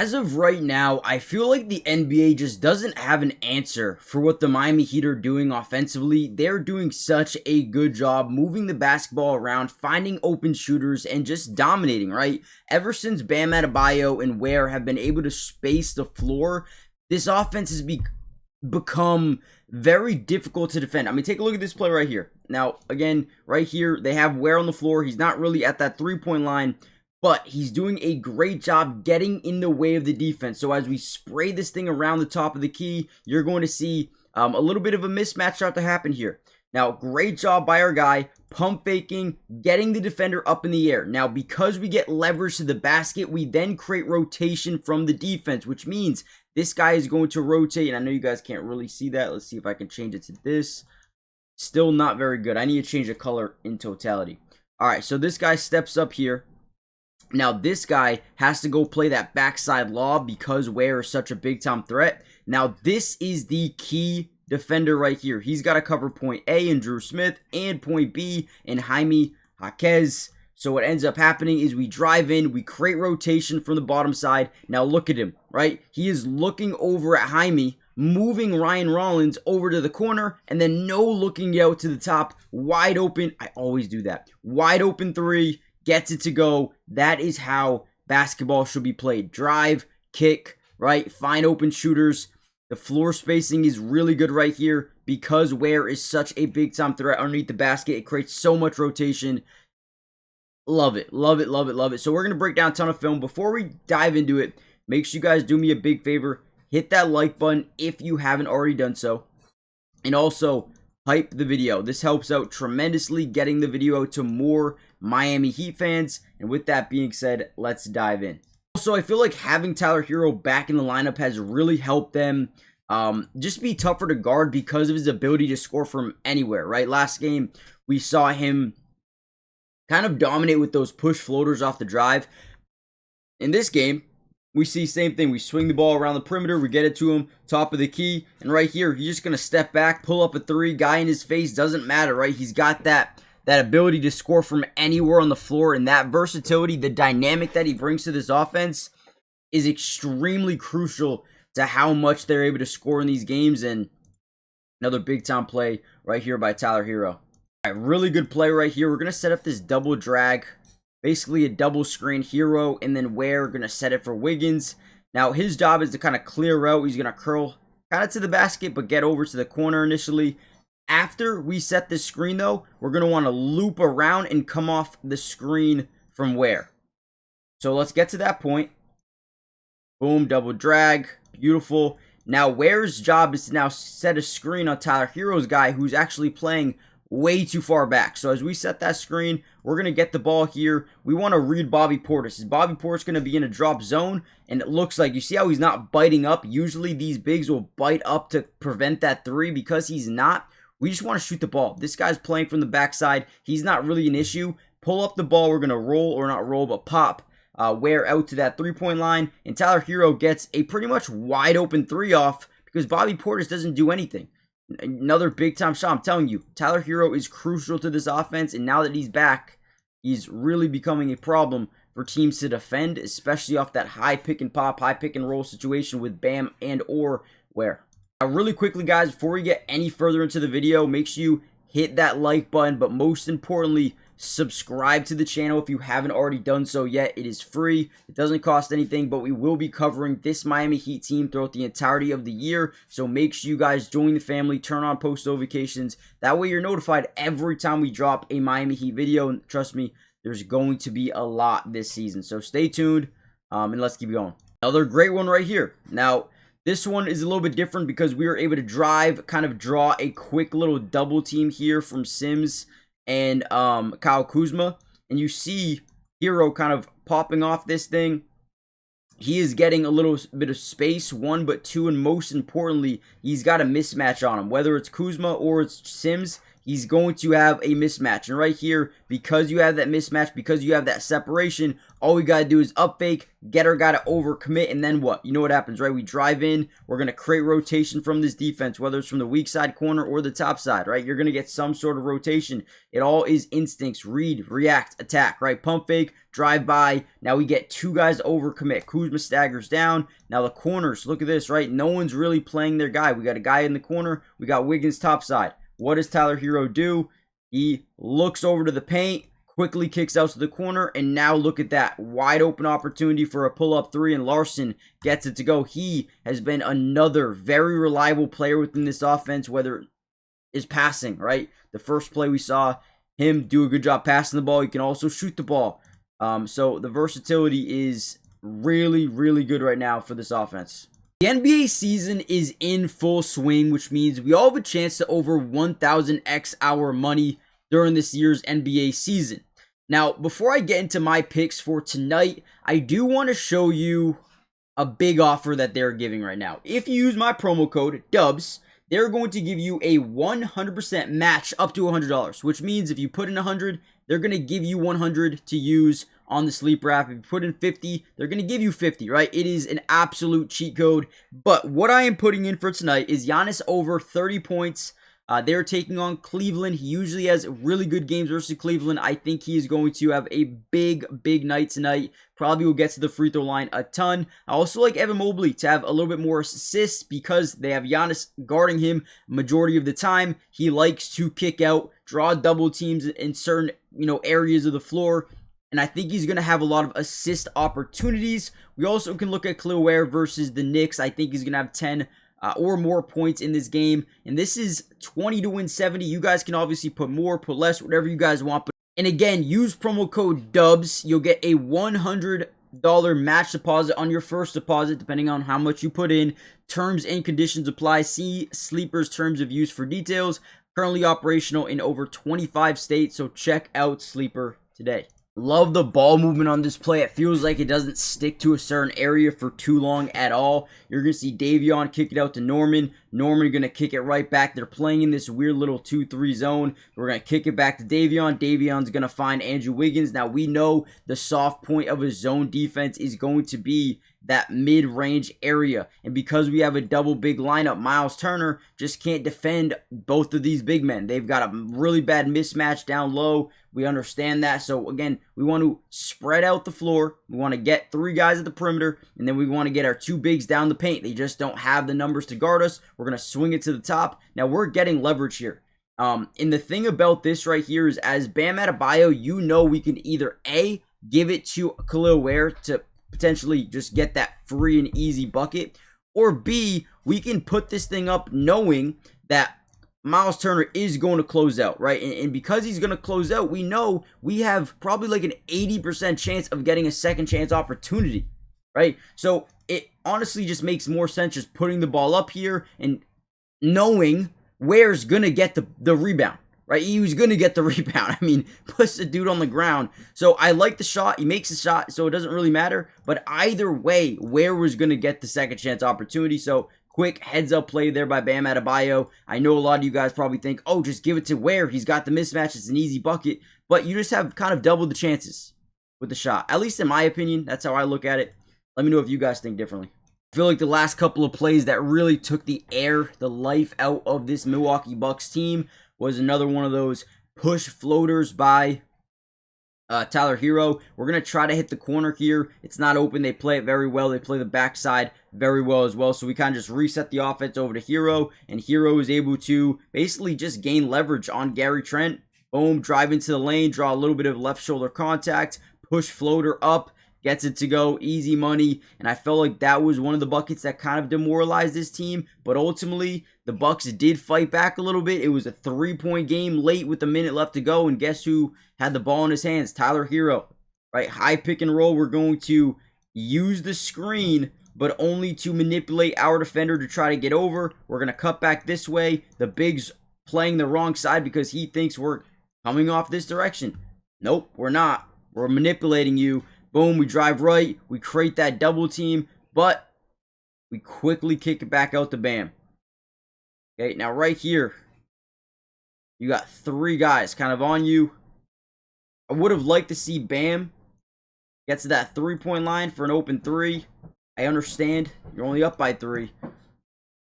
As of right now, I feel like the NBA just doesn't have an answer for what the Miami Heat are doing offensively. They're doing such a good job moving the basketball around, finding open shooters, and just dominating, right? Ever since Bam Adebayo and Ware have been able to space the floor, this offense has become very difficult to defend. I mean, take a look at this play right here. Now, again, right here, they have Ware on the floor. He's not really at that three-point line, but he's doing a great job getting in the way of the defense. So as we spray this thing around the top of the key, you're going to see a little bit of a mismatch start to happen here. Now, great job by our guy, pump faking, getting the defender up in the air. Now, because we get leverage to the basket, we then create rotation from the defense, which means this guy is going to rotate. And I know you guys can't really see that. Let's see if I can change it to this. Still not very good. I need to change the color in totality. All right, so this guy steps up here. Now, this guy has to go play that backside lob because Ware is such a big-time threat. Now, this is the key defender right here. He's got to cover point A in Drew Smith and point B in Jaime Jaquez. So what ends up happening is we drive in, we create rotation from the bottom side. Now, look at him, right? He is looking over at Jaime, moving Ryan Rollins over to the corner, and then no looking out to the top. Wide open. I always do that. Wide open three. Gets it to go. That is how basketball should be played. Drive, kick, right? Find open shooters. The floor spacing is really good right here because Ware is such a big-time threat underneath the basket. It creates so much rotation. Love it, love it, love it, love it. So we're going to break down a ton of film. Before we dive into it, make sure you guys do me a big favor. Hit that like button if you haven't already done so. And also, hype the video. This helps out tremendously getting the video to more Miami Heat fans. And with that being said, let's dive in. Also, I feel like having Tyler Herro back in the lineup has really helped them just be tougher to guard because of his ability to score from anywhere, right? Last game, we saw him kind of dominate with those push floaters off the drive. In this game, we see same thing. We swing the ball around the perimeter. We get it to him, top of the key. And right here, he's just going to step back, pull up a three. Guy in his face, doesn't matter, right? He's got that ability to score from anywhere on the floor. And that versatility, the dynamic that he brings to this offense is extremely crucial to how much they're able to score in these games. And another big-time play right here by Tyler Herro. All right, really good play right here. We're going to set up this double drag. Basically a double screen. Herro and then Ware going to set it for Wiggins. Now his job is to kind of clear out. He's going to curl kind of to the basket but get over to the corner initially. After we set this screen though, we're going to want to loop around and come off the screen from Ware. So let's get to that point. Boom, double drag. Beautiful. Now Ware's job is to now set a screen on Tyler Herro's guy who's actually playing way too far back. So as we set that screen, we're going to get the ball here. We want to read Bobby Portis. Bobby Portis going to be in a drop zone, and it looks like, you see how he's not biting up? Usually these bigs will bite up to prevent that three. Because he's not, we just want to shoot the ball. This guy's playing from the backside. He's not really an issue. Pull up the ball. We're going to roll, or not roll, but pop Ware out to that three-point line, and Tyler Herro gets a pretty much wide open three off because Bobby Portis doesn't do anything. Another big-time shot. I'm telling you, Tyler Herro is crucial to this offense, and now that he's back, he's really becoming a problem for teams to defend, especially off that high pick and pop, high pick and roll situation with Bam and or Ware. Now, really quickly, guys, before we get any further into the video, make sure you hit that like button, but most importantly, subscribe to the channel if you haven't already done so yet. It is free. It doesn't cost anything, but we will be covering this Miami Heat team throughout the entirety of the year. So make sure you guys join the family, turn on post notifications. That way you're notified every time we drop a Miami Heat video. And trust me, there's going to be a lot this season. So stay tuned and let's keep going. Another great one right here. Now, this one is a little bit different because we were able to drive, kind of draw a quick little double team here from Sims and Kyle Kuzma, and you see Herro kind of popping off this thing. He is getting a little bit of space, one, but two, and most importantly, he's got a mismatch on him. Whether it's Kuzma or it's Sims, he's going to have a mismatch. And right here, because you have that mismatch, because you have that separation, all we got to do is up fake, get our guy to overcommit, and then what? You know what happens, right? We drive in, we're going to create rotation from this defense, whether it's from the weak side corner or the top side, right? You're going to get some sort of rotation. It all is instincts, read, react, attack, right? Pump fake, drive by. Now we get two guys to overcommit. Kuzma staggers down. Now the corners, look at this, right? No one's really playing their guy. We got a guy in the corner. We got Wiggins top side. What does Tyler Herro do? He looks over to the paint, quickly kicks out to the corner, and now look at that. Wide open opportunity for a pull-up three, and Larson gets it to go. He has been another very reliable player within this offense, whether it's passing, right? The first play we saw him do a good job passing the ball. He can also shoot the ball. So the versatility is really, really good right now for this offense. The NBA season is in full swing, which means we all have a chance to over 1,000x our money during this year's NBA season. Now, before I get into my picks for tonight, I do want to show you a big offer that they're giving right now. If you use my promo code DUBS, they're going to give you a 100% match up to $100, which means if you put in 100, they're going to give you 100 to use on the sleeper app. If you put in 50, they're going to give you 50, right? It is an absolute cheat code. But what I am putting in for tonight is Giannis over 30 points. They're taking on Cleveland. He usually has really good games versus Cleveland. I think he is going to have a big night tonight. Probably will get to the free throw line a ton. I also like Evan Mobley to have a little bit more assists because they have Giannis guarding him majority of the time. He likes to kick out, draw double teams in certain areas of the floor. And I think he's going to have a lot of assist opportunities. We also can look at Khalil Ware versus the Knicks. I think he's going to have 10 or more points in this game. And this is 20 to win 70. You guys can obviously put more, put less, whatever you guys want. And again, use promo code DUBS. You'll get a $100 match deposit on your first deposit, depending on how much you put in. Terms and conditions apply. See Sleeper's terms of use for details. Currently operational in over 25 states, so check out Sleeper today. Love the ball movement on this play. It feels like it doesn't stick to a certain area for too long at all. You're going to see Davion kick it out to Norman. Norman going to kick it right back. They're playing in this weird little 2-3 zone. We're going to kick it back to Davion. Davion's going to find Andrew Wiggins. Now we know the soft point of a zone defense is going to be that mid-range area. And because we have a double big lineup, Miles Turner just can't defend both of these big men. They've got a really bad mismatch down low. We understand that. So again, we want to spread out the floor. We want to get three guys at the perimeter, and then we want to get our two bigs down the paint. They just don't have the numbers to guard us. We're going to swing it to the top. Now we're getting leverage here. And the thing about this right here is as Bam Adebayo, we can either A, give it to Khalil Ware to potentially just get that free and easy bucket, or B, we can put this thing up knowing that Miles Turner is going to close out, right? And because he's going to close out, we know we have probably like an 80% chance of getting a second chance opportunity, right? So it honestly just makes more sense just putting the ball up here and knowing Ware's going to get the rebound. Right, he was going to get the rebound. I mean, puts the dude on the ground. So I like the shot. He makes the shot, so it doesn't really matter. But either way, Ware was going to get the second chance opportunity. So quick heads up play there by Bam Adebayo. I know a lot of you guys probably think, oh, just give it to Ware. He's got the mismatch. It's an easy bucket. But you just have kind of double the chances with the shot. At least in my opinion, that's how I look at it. Let me know if you guys think differently. I feel like the last couple of plays that really took the life out of this Milwaukee Bucks team was another one of those push floaters by Tyler Herro. We're going to try to hit the corner here. It's not open. They play it very well. They play the backside very well as well. So we kind of just reset the offense over to Herro, and Herro is able to basically just gain leverage on Gary Trent. Boom, drive into the lane, draw a little bit of left shoulder contact, push floater up, gets it to go, easy money. And I felt like that was one of the buckets that kind of demoralized this team. But ultimately, the Bucks did fight back a little bit. It was a 3-point game late with a minute left to go. And guess who had the ball in his hands? Tyler Herro. Right, high pick and roll. We're going to use the screen, but only to manipulate our defender to try to get over. We're going to cut back this way. The big's playing the wrong side because he thinks we're coming off this direction. Nope, we're not. We're manipulating you. Boom, we drive right, we create that double team, but we quickly kick it back out to Bam. Okay, now right here, You got 3 guys kind of on you. I would have liked to see Bam get to that 3-point line for an open 3. I understand you're only up by 3.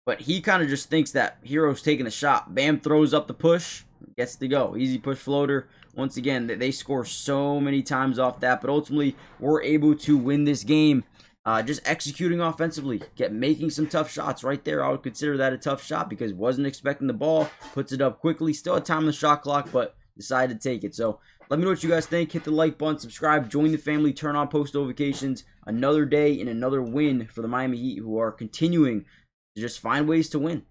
But he kind of just thinks that Herro's taking a shot. Bam throws up the push, gets to go. Easy push floater. Once again, they score so many times off that. But ultimately, we're able to win this game just executing offensively. Making some tough shots right there. I would consider that a tough shot because wasn't expecting the ball. Puts it up quickly. Still had time on the shot clock, but decided to take it. So let me know what you guys think. Hit the like button, subscribe, join the family, turn on post notifications. Another day and another win for the Miami Heat, who are continuing to just find ways to win.